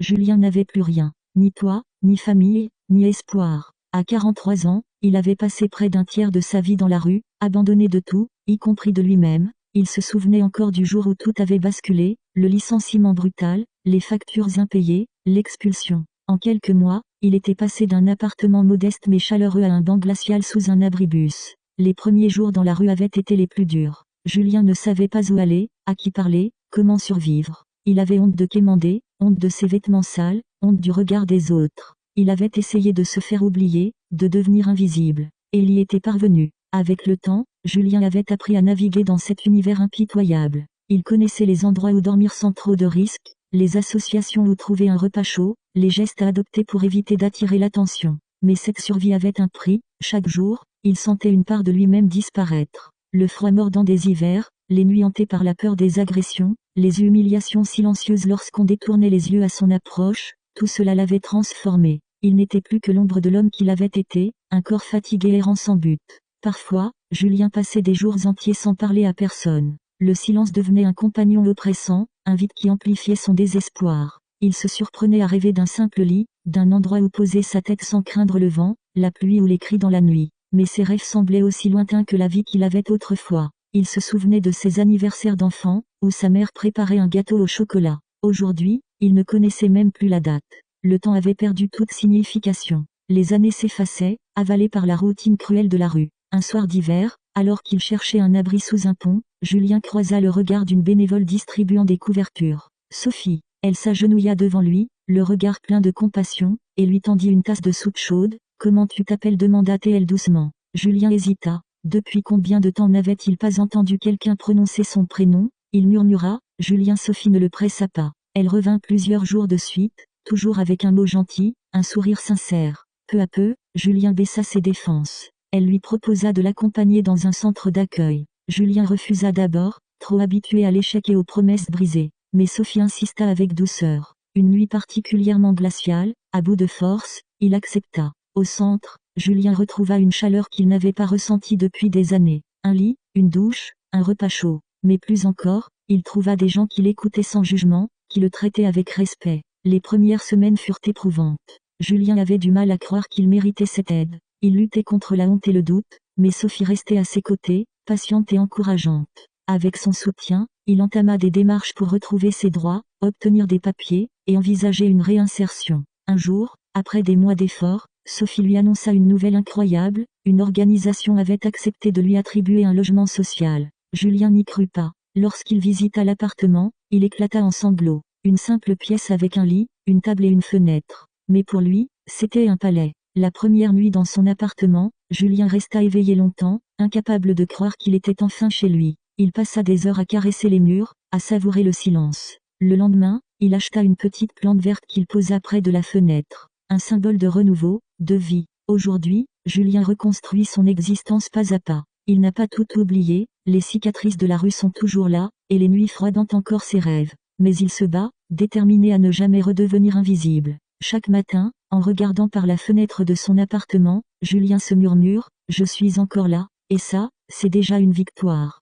Julien n'avait plus rien. Ni toit, ni famille, ni espoir. À 43 ans, il avait passé près d'un tiers de sa vie dans la rue, abandonné de tout, y compris de lui-même. Il se souvenait encore du jour où tout avait basculé, le licenciement brutal, les factures impayées, l'expulsion. En quelques mois, il était passé d'un appartement modeste mais chaleureux à un banc glacial sous un abribus. Les premiers jours dans la rue avaient été les plus durs. Julien ne savait pas où aller, à qui parler, comment survivre. Il avait honte de quémander, honte de ses vêtements sales, honte du regard des autres. Il avait essayé de se faire oublier, de devenir invisible. Et il y était parvenu. Avec le temps, Julien avait appris à naviguer dans cet univers impitoyable. Il connaissait les endroits où dormir sans trop de risques, les associations où trouver un repas chaud, les gestes à adopter pour éviter d'attirer l'attention. Mais cette survie avait un prix. Chaque jour, il sentait une part de lui-même disparaître. Le froid mordant des hivers, les nuits hantées par la peur des agressions, les humiliations silencieuses lorsqu'on détournait les yeux à son approche, tout cela l'avait transformé. Il n'était plus que l'ombre de l'homme qu'il avait été, un corps fatigué errant sans but. Parfois, Julien passait des jours entiers sans parler à personne. Le silence devenait un compagnon oppressant, un vide qui amplifiait son désespoir. Il se surprenait à rêver d'un simple lit, d'un endroit où poser sa tête sans craindre le vent, la pluie ou les cris dans la nuit. Mais ses rêves semblaient aussi lointains que la vie qu'il avait autrefois. Il se souvenait de ses anniversaires d'enfant, où sa mère préparait un gâteau au chocolat. Aujourd'hui, il ne connaissait même plus la date. Le temps avait perdu toute signification. Les années s'effaçaient, avalées par la routine cruelle de la rue. Un soir d'hiver, alors qu'il cherchait un abri sous un pont, Julien croisa le regard d'une bénévole distribuant des couvertures. Sophie. Elle s'agenouilla devant lui, le regard plein de compassion, et lui tendit une tasse de soupe chaude. « Comment tu t'appelles » demanda-t-elle doucement. Julien hésita. Depuis combien de temps n'avait-il pas entendu quelqu'un prononcer son prénom? Il murmura, « Julien ». Sophie ne le pressa pas. Elle revint plusieurs jours de suite, toujours avec un mot gentil, un sourire sincère. Peu à peu, Julien baissa ses défenses. Elle lui proposa de l'accompagner dans un centre d'accueil. Julien refusa d'abord, trop habitué à l'échec et aux promesses brisées. Mais Sophie insista avec douceur. Une nuit particulièrement glaciale, à bout de force, il accepta. Au centre, Julien retrouva une chaleur qu'il n'avait pas ressentie depuis des années. Un lit, une douche, un repas chaud. Mais plus encore, il trouva des gens qui l'écoutaient sans jugement, qui le traitaient avec respect. Les premières semaines furent éprouvantes. Julien avait du mal à croire qu'il méritait cette aide. Il luttait contre la honte et le doute, mais Sophie restait à ses côtés, patiente et encourageante. Avec son soutien, il entama des démarches pour retrouver ses droits, obtenir des papiers, et envisager une réinsertion. Un jour, après des mois d'efforts, Sophie lui annonça une nouvelle incroyable, une organisation avait accepté de lui attribuer un logement social. Julien n'y crut pas. Lorsqu'il visita l'appartement, il éclata en sanglots. Une simple pièce avec un lit, une table et une fenêtre. Mais pour lui, c'était un palais. La première nuit dans son appartement, Julien resta éveillé longtemps, incapable de croire qu'il était enfin chez lui. Il passa des heures à caresser les murs, à savourer le silence. Le lendemain, il acheta une petite plante verte qu'il posa près de la fenêtre. Un symbole de renouveau, de vie. Aujourd'hui, Julien reconstruit son existence pas à pas. Il n'a pas tout oublié, les cicatrices de la rue sont toujours là, et les nuits froides hantent encore ses rêves. Mais il se bat, déterminé à ne jamais redevenir invisible. Chaque matin, en regardant par la fenêtre de son appartement, Julien se murmure, « Je suis encore là, et ça, c'est déjà une victoire ».